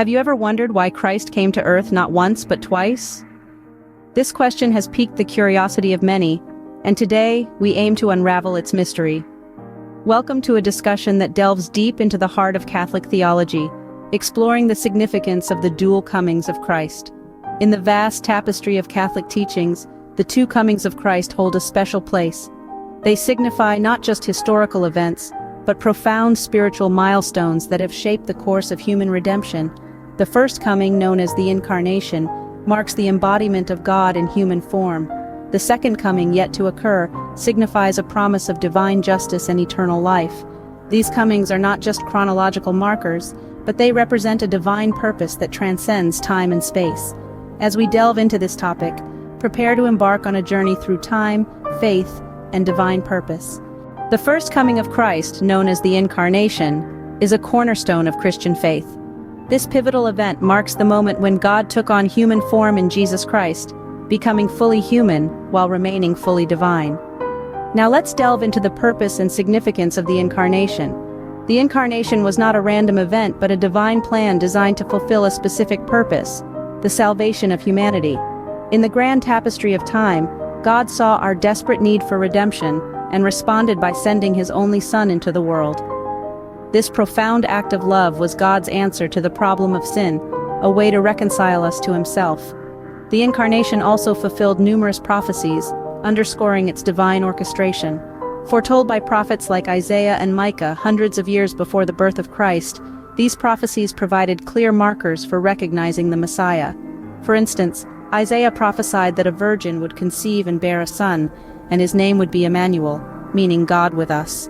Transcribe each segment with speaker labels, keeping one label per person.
Speaker 1: Have you ever wondered why Christ came to earth not once but twice? This question has piqued the curiosity of many, and today we aim to unravel its mystery. Welcome to a discussion that delves deep into the heart of Catholic theology, exploring the significance of the dual comings of Christ. In the vast tapestry of Catholic teachings, the two comings of Christ hold a special place. They signify not just historical events, but profound spiritual milestones that have shaped the course of human redemption. The first coming, known as the Incarnation, marks the embodiment of God in human form. The second coming, yet to occur, signifies a promise of divine justice and eternal life. These comings are not just chronological markers, but they represent a divine purpose that transcends time and space. As we delve into this topic, prepare to embark on a journey through time, faith, and divine purpose. The first coming of Christ, known as the Incarnation, is a cornerstone of Christian faith. This pivotal event marks the moment when God took on human form in Jesus Christ, becoming fully human while remaining fully divine. Now let's delve into the purpose and significance of the Incarnation. The Incarnation was not a random event but a divine plan designed to fulfill a specific purpose: the salvation of humanity. In the grand tapestry of time, God saw our desperate need for redemption and responded by sending His only Son into the world. This profound act of love was God's answer to the problem of sin, a way to reconcile us to Himself. The Incarnation also fulfilled numerous prophecies, underscoring its divine orchestration. Foretold by prophets like Isaiah and Micah hundreds of years before the birth of Christ, these prophecies provided clear markers for recognizing the Messiah. For instance, Isaiah prophesied that a virgin would conceive and bear a son, and his name would be Emmanuel, meaning God with us.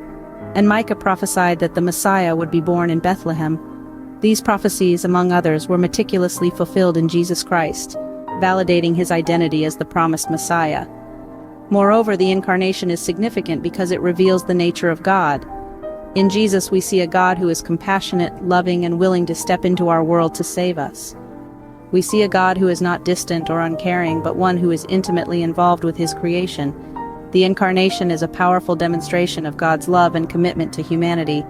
Speaker 1: And Micah prophesied that the Messiah would be born in Bethlehem. These prophecies, among others, were meticulously fulfilled in Jesus Christ, validating His identity as the promised Messiah. Moreover, the Incarnation is significant because it reveals the nature of God. In Jesus, we see a God who is compassionate, loving, and willing to step into our world to save us. We see a God who is not distant or uncaring, but one who is intimately involved with His creation. The Incarnation is a powerful demonstration of God's love and commitment to humanity.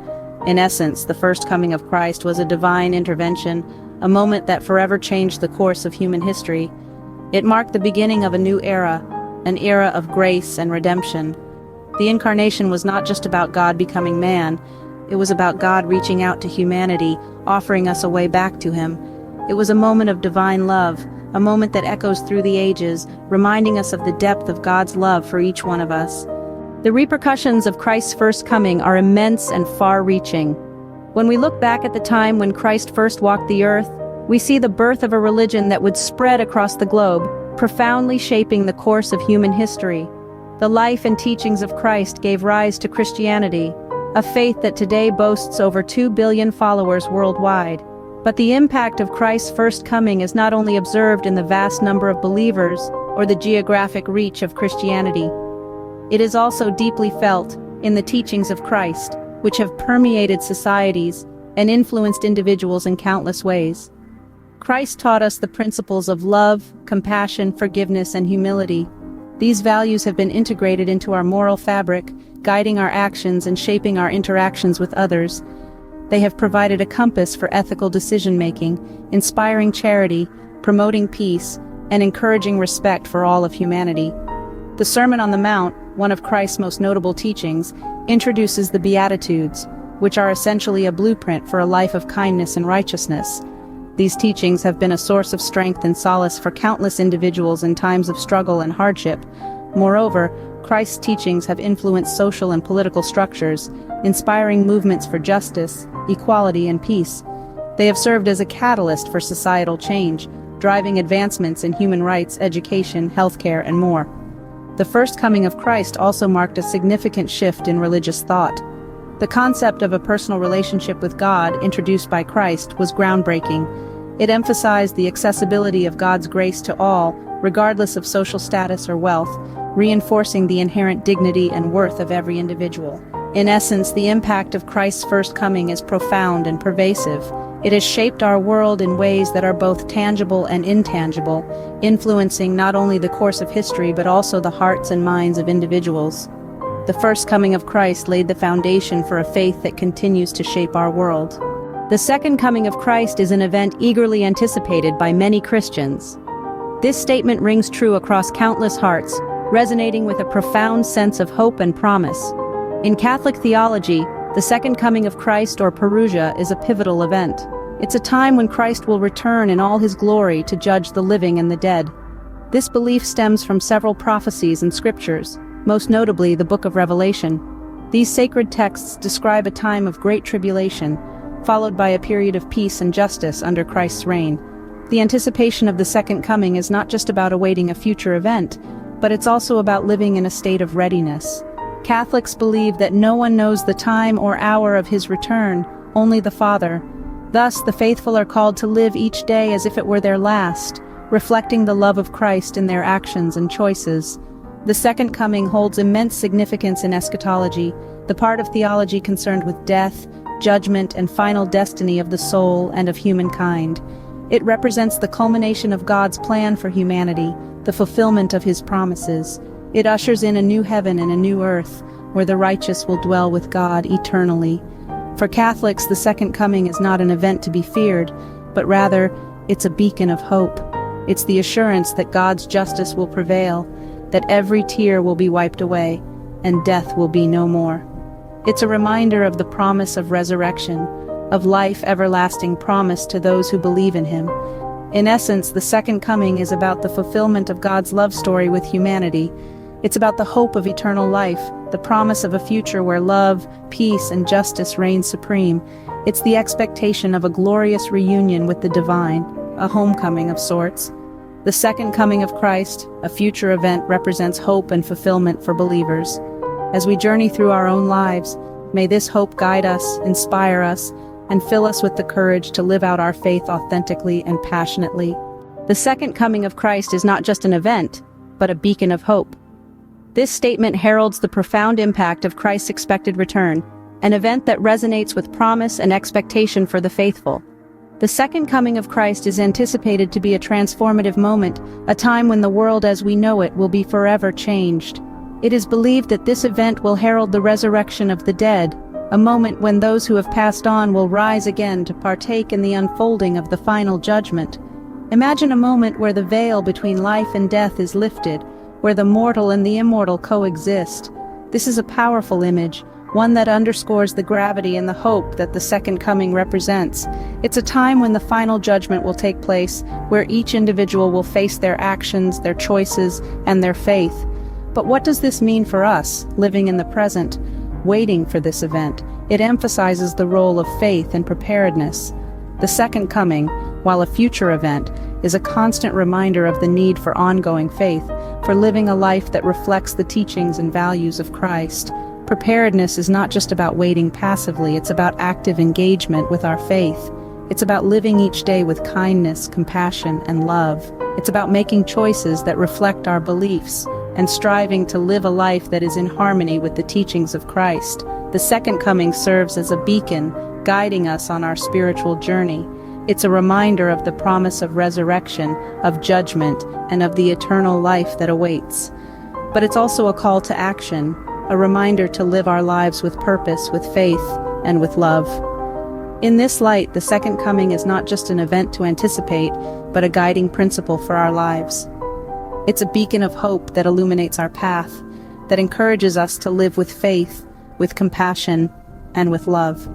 Speaker 1: In essence, the first coming of Christ was a divine intervention, a moment that forever changed the course of human history. It marked the beginning of a new era, an era of grace and redemption. The Incarnation was not just about God becoming man, it was about God reaching out to humanity, offering us a way back to Him. It was a moment of divine love, a moment that echoes through the ages, reminding us of the depth of God's love for each one of us. The repercussions of Christ's first coming are immense and far-reaching. When we look back at the time when Christ first walked the earth, we see the birth of a religion that would spread across the globe, profoundly shaping the course of human history. The life and teachings of Christ gave rise to Christianity, a faith that today boasts over 2 billion followers worldwide. But the impact of Christ's first coming is not only observed in the vast number of believers or the geographic reach of Christianity. It is also deeply felt in the teachings of Christ, which have permeated societies and influenced individuals in countless ways. Christ taught us the principles of love, compassion, forgiveness, and humility. These values have been integrated into our moral fabric, guiding our actions and shaping our interactions with others. They have provided a compass for ethical decision-making, inspiring charity, promoting peace, and encouraging respect for all of humanity. The Sermon on the Mount, one of Christ's most notable teachings, introduces the Beatitudes, which are essentially a blueprint for a life of kindness and righteousness. These teachings have been a source of strength and solace for countless individuals in times of struggle and hardship. Moreover, Christ's teachings have influenced social and political structures, inspiring movements for justice, equality, and peace. They have served as a catalyst for societal change, driving advancements in human rights, education, healthcare, and more. The first coming of Christ also marked a significant shift in religious thought. The concept of a personal relationship with God, introduced by Christ, was groundbreaking. It emphasized the accessibility of God's grace to all, regardless of social status or wealth, reinforcing the inherent dignity and worth of every individual. In essence, the impact of Christ's first coming is profound and pervasive. It has shaped our world in ways that are both tangible and intangible, influencing not only the course of history but also the hearts and minds of individuals. The first coming of Christ laid the foundation for a faith that continues to shape our world. The second coming of Christ is an event eagerly anticipated by many Christians. This statement rings true across countless hearts, resonating with a profound sense of hope and promise. In Catholic theology, the second coming of Christ, or Parousia, is a pivotal event. It's a time when Christ will return in all his glory to judge the living and the dead. This belief stems from several prophecies and scriptures, most notably the Book of Revelation. These sacred texts describe a time of great tribulation, followed by a period of peace and justice under Christ's reign. The anticipation of the second coming is not just about awaiting a future event, but it's also about living in a state of readiness. Catholics believe that no one knows the time or hour of his return, only the Father. Thus, the faithful are called to live each day as if it were their last, reflecting the love of Christ in their actions and choices. The second coming holds immense significance in eschatology, the part of theology concerned with death, judgment, and final destiny of the soul and of humankind. It represents the culmination of God's plan for humanity, the fulfillment of his promises. It ushers in a new heaven and a new earth, where the righteous will dwell with God eternally. For Catholics, the second coming is not an event to be feared, but rather, it's a beacon of hope. It's the assurance that God's justice will prevail, that every tear will be wiped away, and death will be no more. It's a reminder of the promise of resurrection, of life everlasting promised to those who believe in him. In essence, the second coming is about the fulfillment of God's love story with humanity. It's about the hope of eternal life, the promise of a future where love, peace, and justice reign supreme. It's the expectation of a glorious reunion with the divine, a homecoming of sorts. The second coming of Christ, a future event, represents hope and fulfillment for believers. As we journey through our own lives, may this hope guide us, inspire us, and fill us with the courage to live out our faith authentically and passionately. The second coming of Christ is not just an event, but a beacon of hope. This statement heralds the profound impact of Christ's expected return, an event that resonates with promise and expectation for the faithful. The second coming of Christ is anticipated to be a transformative moment, a time when the world as we know it will be forever changed. It is believed that this event will herald the resurrection of the dead, a moment when those who have passed on will rise again to partake in the unfolding of the final judgment. Imagine a moment where the veil between life and death is lifted, where the mortal and the immortal coexist. This is a powerful image, one that underscores the gravity and the hope that the second coming represents. It's a time when the final judgment will take place, where each individual will face their actions, their choices, and their faith. But what does this mean for us, living in the present, waiting for this event? It emphasizes the role of faith and preparedness. The second coming, while a future event, is a constant reminder of the need for ongoing faith, for living a life that reflects the teachings and values of Christ. Preparedness is not just about waiting passively, it's about active engagement with our faith. It's about living each day with kindness, compassion, and love. It's about making choices that reflect our beliefs, and striving to live a life that is in harmony with the teachings of Christ. The second coming serves as a beacon, guiding us on our spiritual journey. It's a reminder of the promise of resurrection, of judgment, and of the eternal life that awaits. But it's also a call to action, a reminder to live our lives with purpose, with faith, and with love. In this light, the second coming is not just an event to anticipate, but a guiding principle for our lives. It's a beacon of hope that illuminates our path, that encourages us to live with faith, with compassion, and with love.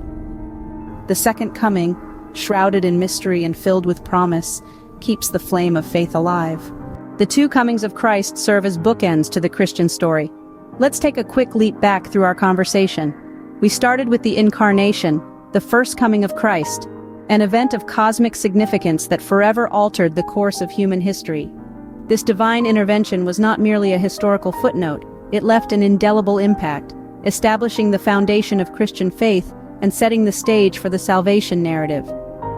Speaker 1: The second coming, shrouded in mystery and filled with promise, keeps the flame of faith alive. The two comings of Christ serve as bookends to the Christian story. Let's take a quick leap back through our conversation. We started with the Incarnation, the first coming of Christ, an event of cosmic significance that forever altered the course of human history. This divine intervention was not merely a historical footnote, it left an indelible impact, establishing the foundation of Christian faith and setting the stage for the salvation narrative.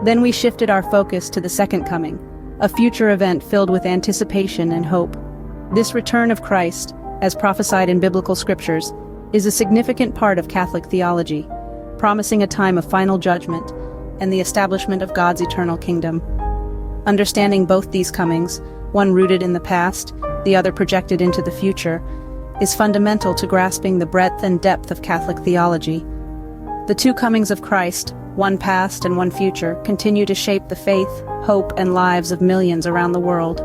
Speaker 1: Then we shifted our focus to the second coming, a future event filled with anticipation and hope. This return of Christ, as prophesied in biblical scriptures, is a significant part of Catholic theology, promising a time of final judgment and the establishment of God's eternal kingdom. Understanding both these comings, one rooted in the past, the other projected into the future, is fundamental to grasping the breadth and depth of Catholic theology. The two comings of Christ, one past and one future, continue to shape the faith, hope, and lives of millions around the world.